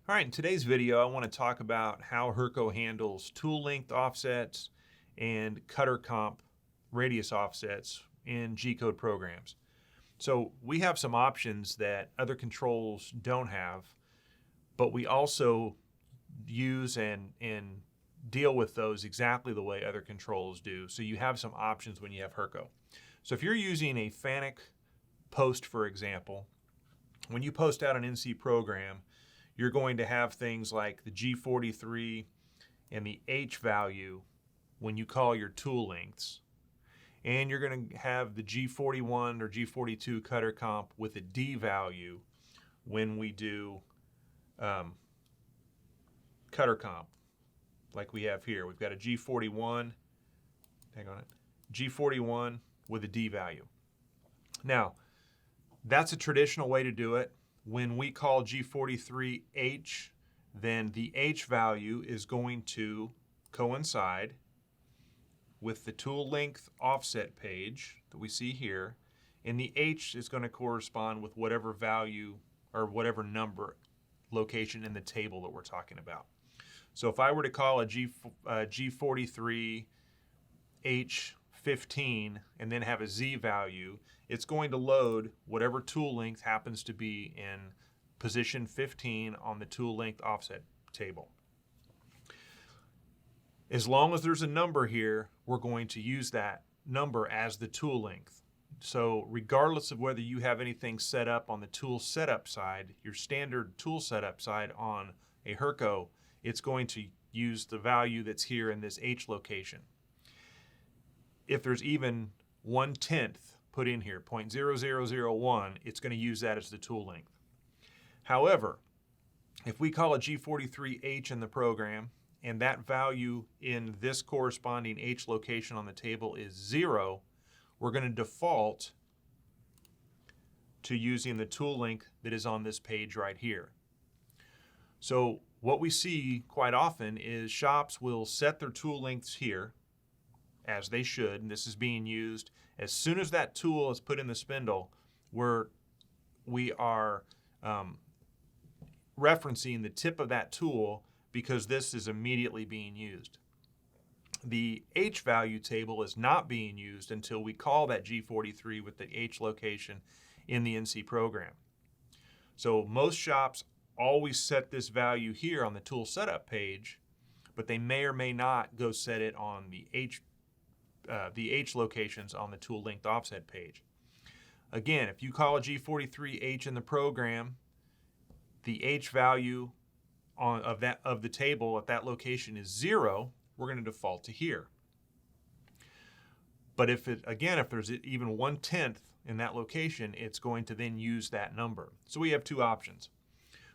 All right, in today's video, I want to talk about how Hurco handles tool length offsets and cutter comp radius offsets in G-code programs. So we have some options that other controls don't have, but we also use and deal with those exactly the way other controls do. So you have some options when you have Hurco. So if you're using a FANUC post, for example, when you post out an NC program, you're going to have things like the G43 and the H value when you call your tool lengths. And you're going to have the G41 or G42 cutter comp with a D value when we do cutter comp, like we have here. We've got a G41, hang on it, G41 with a D value. Now, that's a traditional way to do it. When we call G43H, then the H value is going to coincide with the tool length offset page that we see here, and the H is going to correspond with whatever value or whatever number location in the table that we're talking about. So if I were to call a G43 H15 and then have a Z value, it's going to load whatever tool length happens to be in position 15 on the tool length offset table. As long as there's a number here, we're going to use that number as the tool length. So regardless of whether you have anything set up on the tool setup side, your standard tool setup side on a Hurco, it's going to use the value that's here in this H location. If there's even 1/10 put in here, 0.0001, it's going to use that as the tool length. However, if we call a G43H in the program and that value in this corresponding H location on the table is 0, we're going to default to using the tool length that is on this page right here. So what we see quite often is shops will set their tool lengths here, as they should, and this is being used as soon as that tool is put in the spindle, we are referencing the tip of that tool because this is immediately being used. The H value table is not being used until we call that G43 with the H location in the NC program. So most shops always set this value here on the tool setup page, but they may or may not go set it on the H locations on the tool length offset page. Again, if you call a G43H in the program, the H value of the table at that location is 0, we're going to default to here. But if there's even 1/10 in that location, it's going to then use that number. So we have two options.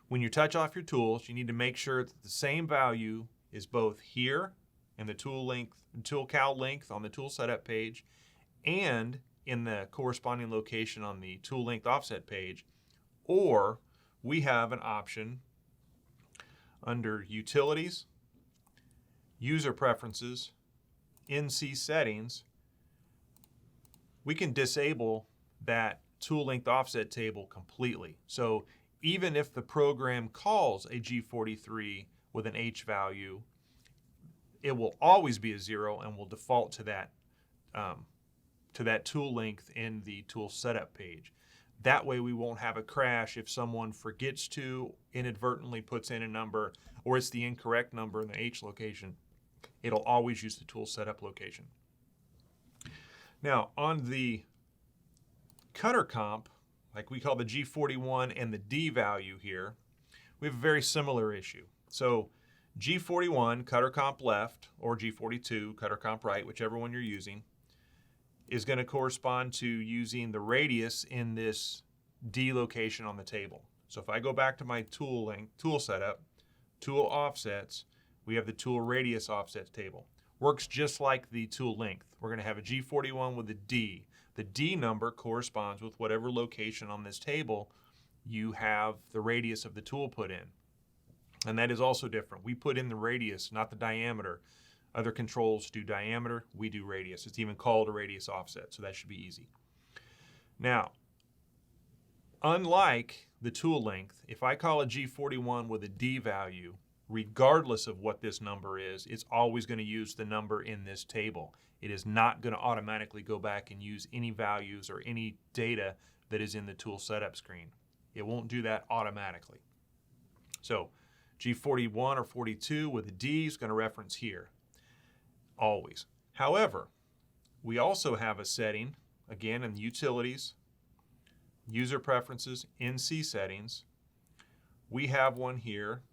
When you touch off your tools, you need to make sure that the same value is both here in the tool cowl length on the tool setup page and in the corresponding location on the tool length offset page, or we have an option under Utilities, User Preferences, NC Settings. We can disable that tool length offset table completely. So even if the program calls a G43 with an H value, it will always be a 0 and will default to that tool length in the tool setup page. That way we won't have a crash if someone forgets to, inadvertently puts in a number, or it's the incorrect number in the H location. It'll always use the tool setup location. Now on the cutter comp, like we call the G41 and the D value here, we have a very similar issue. So G41, cutter comp left, or G42, cutter comp right, whichever one you're using, is going to correspond to using the radius in this D location on the table. So if I go back to my tool setup, tool offsets, we have the tool radius offsets table. Works just like the tool length. We're going to have a G41 with a D. The D number corresponds with whatever location on this table you have the radius of the tool put in. And that is also different. We put in the radius, not the diameter. Other controls do diameter, we do radius. It's even called a radius offset, so that should be easy. Now, unlike the tool length, if I call a G41 with a D value, regardless of what this number is, it's always going to use the number in this table. It is not going to automatically go back and use any values or any data that is in the tool setup screen. It won't do that automatically. So G41 or 42 with a D is going to reference here, always. However, we also have a setting, again in the utilities, user preferences, NC settings. We have one here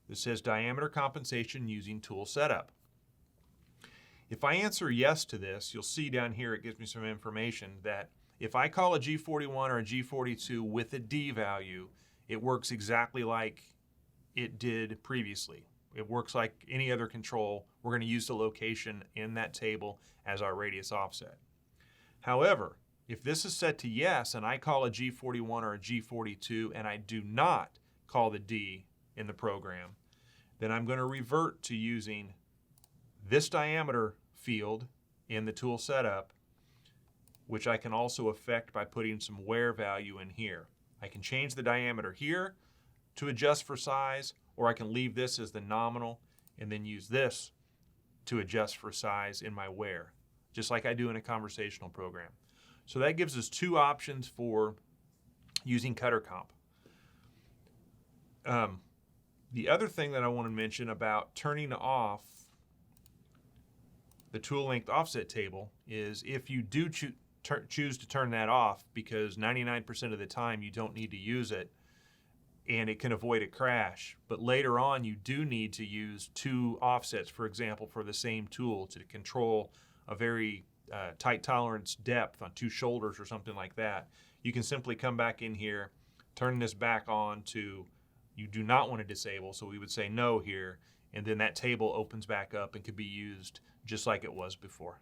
that says diameter compensation using tool setup. If I answer yes to this, you'll see down here it gives me some information that if I call a G41 or a G42 with a D value, it works exactly like it did previously. It works like any other control. We're going to use the location in that table as our radius offset. However, if this is set to yes and I call a G41 or a G42 and I do not call the D in the program, then I'm going to revert to using this diameter field in the tool setup, which I can also affect by putting some wear value in here. I can change the diameter here to adjust for size, or I can leave this as the nominal and then use this to adjust for size in my wear, just like I do in a conversational program. So that gives us two options for using cutter comp. The other thing that I want to mention about turning off the tool length offset table is if you do choose to turn that off, because 99% of the time you don't need to use it and it can avoid a crash, but later on you do need to use two offsets, for example, for the same tool to control a very tight tolerance depth on two shoulders or something like that. You can simply come back in here, turn this back on to you do not want to disable, so we would say no here, and then that table opens back up and could be used just like it was before.